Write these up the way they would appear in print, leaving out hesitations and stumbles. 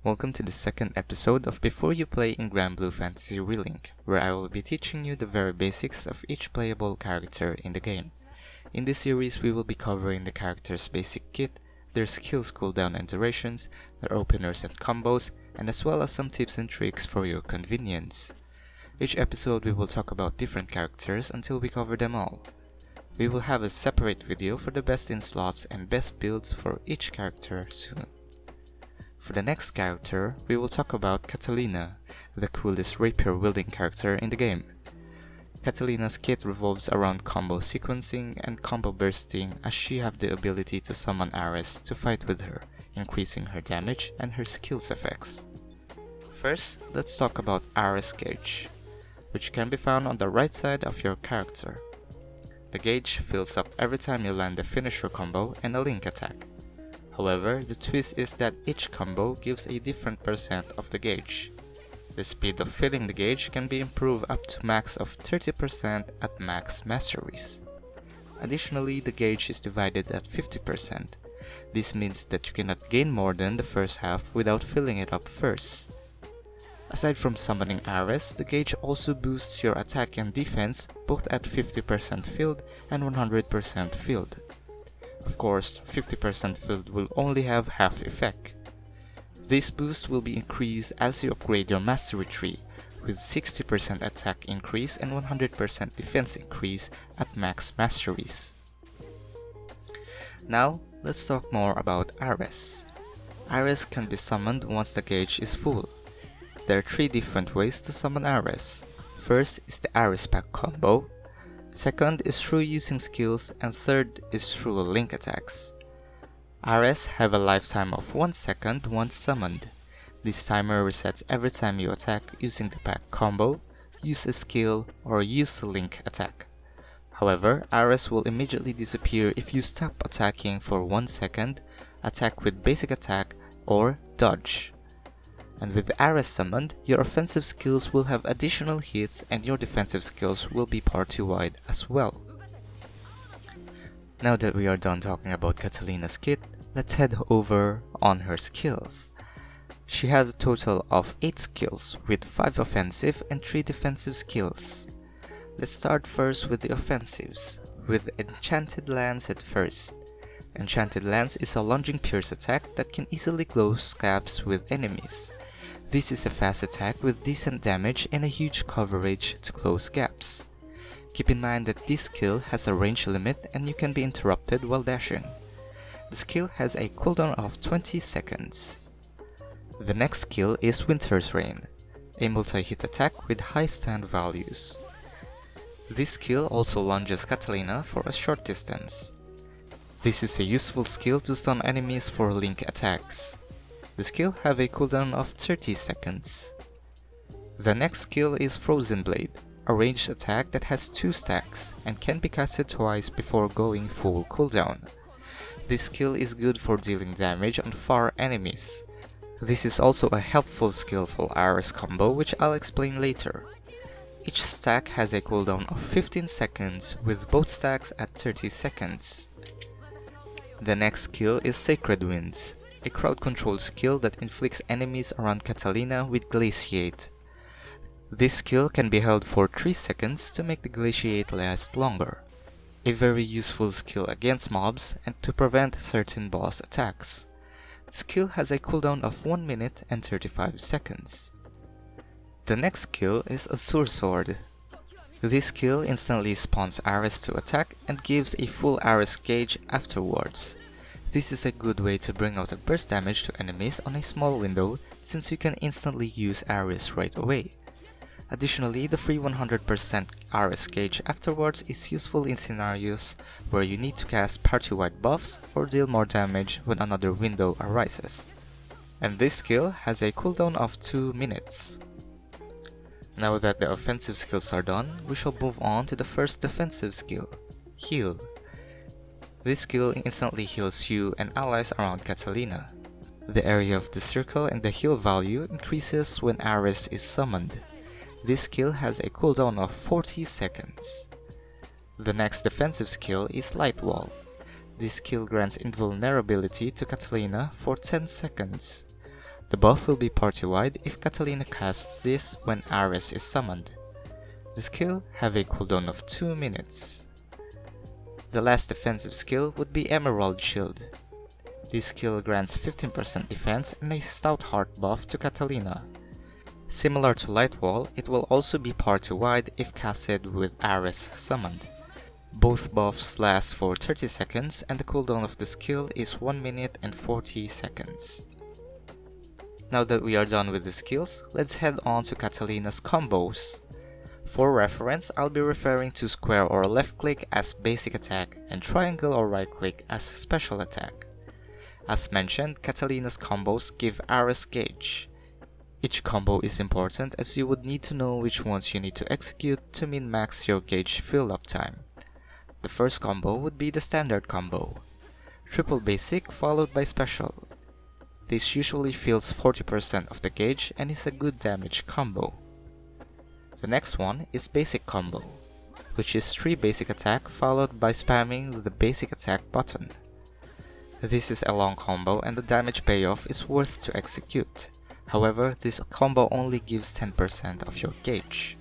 Welcome to the second episode of Before You Play in Grand Blue Fantasy Relink, where I will be teaching you the very basics of each playable character in the game. In this series we will be covering the character's basic kit, their skills cooldown and durations, their openers and combos, and as well as some tips and tricks for your convenience. Each episode we will talk about different characters until we cover them all. We will have a separate video for the best in slots and best builds for each character soon. For the next character, we will talk about Katalina, the coolest rapier-wielding character in the game. Katalina's kit revolves around combo sequencing and combo bursting, as she has the ability to summon Ares to fight with her, increasing her damage and her skills effects. First, let's talk about Ares gauge, which can be found on the right side of your character. The gauge fills up every time you land a finisher combo and a link attack. However, the twist is that each combo gives a different percent of the gauge. The speed of filling the gauge can be improved up to max of 30% at max masteries. Additionally, the gauge is divided at 50%. This means that you cannot gain more than the first half without filling it up first. Aside from summoning Ares, the gauge also boosts your attack and defense both at 50% filled and 100% filled. Of course, 50% filled will only have half effect. This boost will be increased as you upgrade your mastery tree, with 60% attack increase and 100% defense increase at max masteries. Now, let's talk more about Ares. Ares can be summoned once the gauge is full. There are 3 different ways to summon Ares. First is the Ares pack combo. Second is through using skills, and third is through link attacks. Ares have a lifetime of 1 second once summoned. This timer resets every time you attack using the pack combo, use a skill, or use a link attack. However, Ares will immediately disappear if you stop attacking for 1 second, attack with basic attack, or dodge. And with Ares summoned, your offensive skills will have additional hits and your defensive skills will be party-wide as well. Now that we are done talking about Katalina's kit, let's head over on her skills. She has a total of 8 skills with 5 offensive and 3 defensive skills. Let's start first with the offensives, with Enchanted Lance at first. Enchanted Lance is a lunging pierce attack that can easily close gaps with enemies. This is a fast attack with decent damage and a huge coverage to close gaps. Keep in mind that this skill has a range limit and you can be interrupted while dashing. The skill has a cooldown of 20 seconds. The next skill is Winter's Rain, a multi-hit attack with high stand values. This skill also launches Katalina for a short distance. This is a useful skill to stun enemies for link attacks. The skill have a cooldown of 30 seconds. The next skill is Frozen Blade, a ranged attack that has 2 stacks and can be casted twice before going full cooldown. This skill is good for dealing damage on far enemies. This is also a helpful skill for Ares combo, which I'll explain later. Each stack has a cooldown of 15 seconds with both stacks at 30 seconds. The next skill is Sacred Winds, a crowd control skill that inflicts enemies around Katalina with Glaciate. This skill can be held for 3 seconds to make the Glaciate last longer. A very useful skill against mobs and to prevent certain boss attacks. The skill has a cooldown of 1 minute and 35 seconds. The next skill is Azure Sword. This skill instantly spawns Ares to attack and gives a full Ares gauge afterwards. This is a good way to bring out a burst damage to enemies on a small window since you can instantly use Ares right away. Additionally, the free 100% Ares gauge afterwards is useful in scenarios where you need to cast party-wide buffs or deal more damage when another window arises. And this skill has a cooldown of 2 minutes. Now that the offensive skills are done, we shall move on to the first defensive skill, Heal. This skill instantly heals you and allies around Katalina. The area of the circle and the heal value increases when Ares is summoned. This skill has a cooldown of 40 seconds. The next defensive skill is Light Wall. This skill grants invulnerability to Katalina for 10 seconds. The buff will be party-wide if Katalina casts this when Ares is summoned. The skill have a cooldown of 2 minutes. The last defensive skill would be Emerald Shield. This skill grants 15% defense and a Stout Heart buff to Katalina. Similar to Light Wall, it will also be party-wide if casted with Ares summoned. Both buffs last for 30 seconds and the cooldown of the skill is 1 minute and 40 seconds. Now that we are done with the skills, let's head on to Katalina's combos. For reference, I'll be referring to square or left click as basic attack and triangle or right click as special attack. As mentioned, Katalina's combos give Ares gauge. Each combo is important as you would need to know which ones you need to execute to min-max your gauge fill-up time. The first combo would be the standard combo. Triple basic followed by special. This usually fills 40% of the gauge and is a good damage combo. The next one is basic combo, which is 3 basic attack followed by spamming the basic attack button. This is a long combo and the damage payoff is worth to execute. However, this combo only gives 10% of your gauge.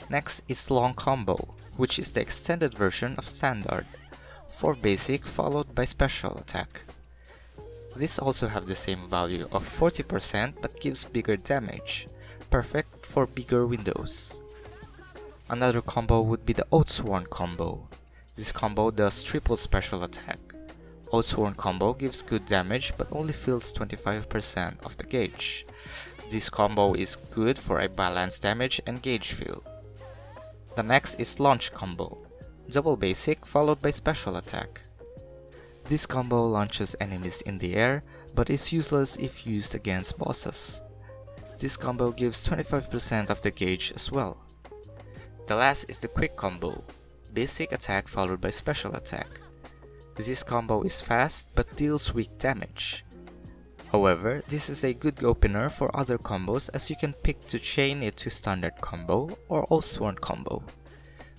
Next is long combo, which is the extended version of standard. 4 basic followed by special attack. This also have the same value of 40% but gives bigger damage, perfect for bigger windows. Another combo would be the Oathsworn combo. This combo does triple special attack. Oathsworn combo gives good damage but only fills 25% of the gauge. This combo is good for a balanced damage and gauge fill. The next is launch combo. Double basic followed by special attack. This combo launches enemies in the air but is useless if used against bosses. This combo gives 25% of the gauge as well. The last is the quick combo. Basic attack followed by special attack. This combo is fast but deals weak damage. However, this is a good opener for other combos as you can pick to chain it to standard combo or Oathsworn combo.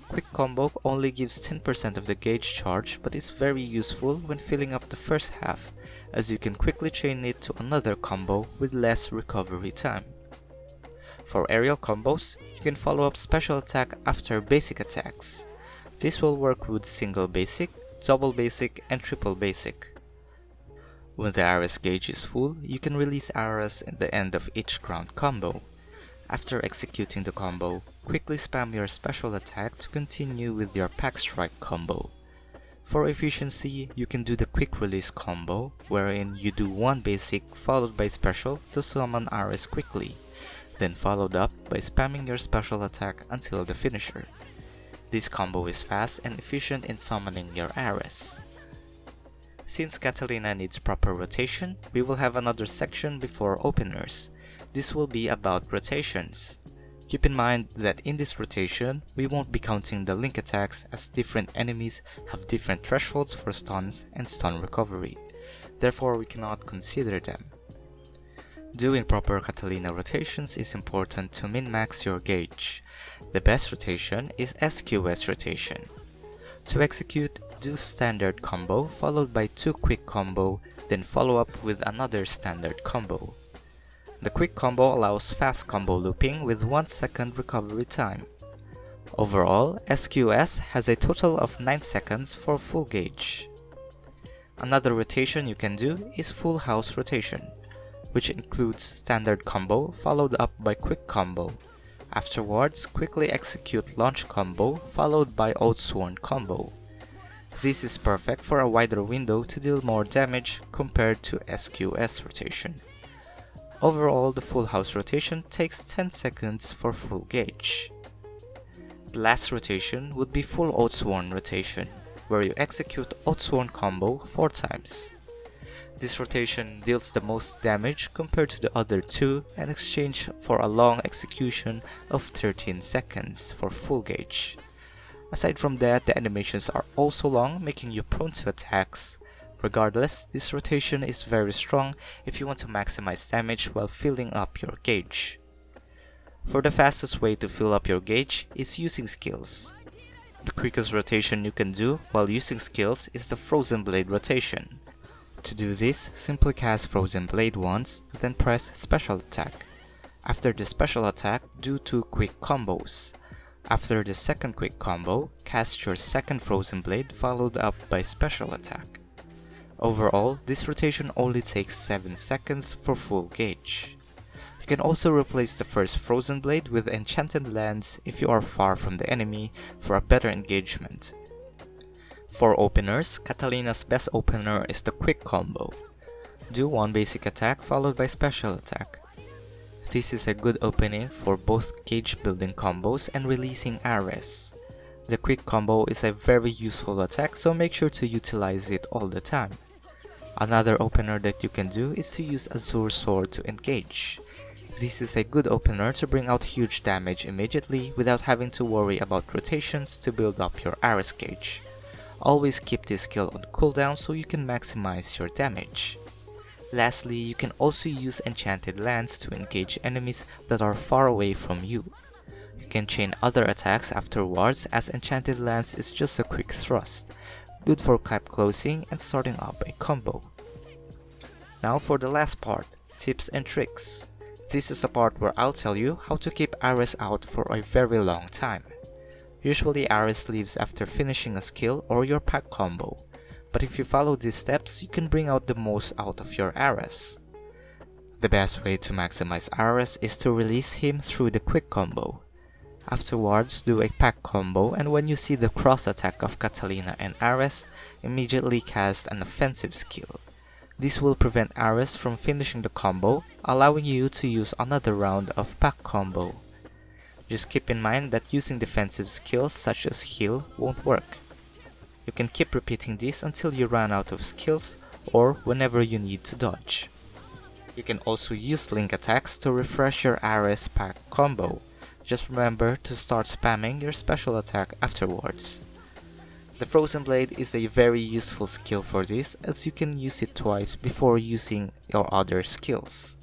Quick combo only gives 10% of the gauge charge but is very useful when filling up the first half, as you can quickly chain it to another combo with less recovery time. For aerial combos, you can follow up special attack after basic attacks. This will work with single basic, double basic, and triple basic. When the Ares gauge is full, you can release Ares at the end of each ground combo. After executing the combo, quickly spam your special attack to continue with your pack strike combo. For efficiency, you can do the quick release combo, wherein you do 1 basic followed by special to summon Ares quickly, then followed up by spamming your special attack until the finisher. This combo is fast and efficient in summoning your Ares. Since Katalina needs proper rotation, we will have another section before openers. This will be about rotations. Keep in mind that in this rotation, we won't be counting the link attacks as different enemies have different thresholds for stuns and stun recovery. Therefore, we cannot consider them. Doing proper Katalina rotations is important to min-max your gauge. The best rotation is SQS rotation. To execute, do standard combo followed by 2 quick combo, then follow up with another standard combo. The quick combo allows fast combo looping with 1 second recovery time. Overall, SQS has a total of 9 seconds for full gauge. Another rotation you can do is full house rotation, which includes standard combo followed up by quick combo. Afterwards, quickly execute launch combo followed by Oathsworn combo. This is perfect for a wider window to deal more damage compared to SQS rotation. Overall, the full house rotation takes 10 seconds for full gauge. The last rotation would be full Oathsworn rotation, where you execute Oathsworn combo 4 times. This rotation deals the most damage compared to the other 2 in exchange for a long execution of 13 seconds for full gauge. Aside from that, the animations are also long, making you prone to attacks. Regardless, this rotation is very strong if you want to maximize damage while filling up your gauge. For the fastest way to fill up your gauge is using skills. The quickest rotation you can do while using skills is the Frozen Blade rotation. To do this, simply cast Frozen Blade once, then press Special Attack. After the special attack, do 2 quick combos. After the second quick combo, cast your second Frozen Blade followed up by special attack. Overall, this rotation only takes 7 seconds for full gauge. You can also replace the first Frozen Blade with Enchanted Lance if you are far from the enemy for a better engagement. For openers, Katalina's best opener is the quick combo. Do 1 basic attack followed by special attack. This is a good opening for both gauge building combos and releasing Ares. The quick combo is a very useful attack, so make sure to utilize it all the time. Another opener that you can do is to use Azure Sword to engage. This is a good opener to bring out huge damage immediately without having to worry about rotations to build up your Ares gauge. Always keep this skill on cooldown so you can maximize your damage. Lastly, you can also use Enchanted Lance to engage enemies that are far away from you. You can chain other attacks afterwards, as Enchanted Lance is just a quick thrust, good for cap closing and starting up a combo. Now for the last part, tips and tricks. This is a part where I'll tell you how to keep Ares out for a very long time. Usually Ares leaves after finishing a skill or your pack combo, but if you follow these steps, you can bring out the most out of your Ares. The best way to maximize Ares is to release him through the quick combo. Afterwards, do a pack combo, and when you see the cross attack of Katalina and Ares, immediately cast an offensive skill. This will prevent Ares from finishing the combo, allowing you to use another round of pack combo. Just keep in mind that using defensive skills such as heal won't work. You can keep repeating this until you run out of skills or whenever you need to dodge. You can also use link attacks to refresh your Ares pack combo. Just remember to start spamming your special attack afterwards. The Frozen Blade is a very useful skill for this, as you can use it twice before using your other skills.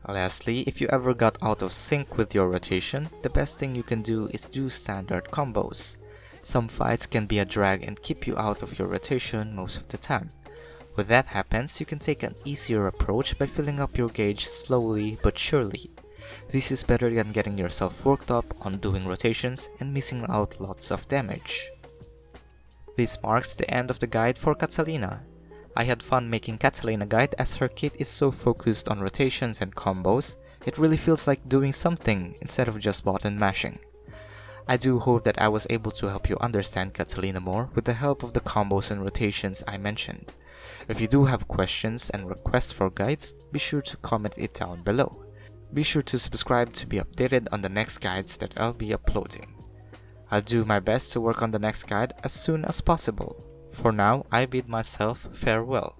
Lastly, if you ever got out of sync with your rotation, the best thing you can do is do standard combos. Some fights can be a drag and keep you out of your rotation most of the time. When that happens, you can take an easier approach by filling up your gauge slowly but surely. This is better than getting yourself worked up on doing rotations and missing out lots of damage. This marks the end of the guide for Katalina. I had fun making Katalina guide, as her kit is so focused on rotations and combos, it really feels like doing something instead of just button mashing. I do hope that I was able to help you understand Katalina more with the help of the combos and rotations I mentioned. If you do have questions and requests for guides, be sure to comment it down below. Be sure to subscribe to be updated on the next guides that I'll be uploading. I'll do my best to work on the next guide as soon as possible. For now, I bid myself farewell.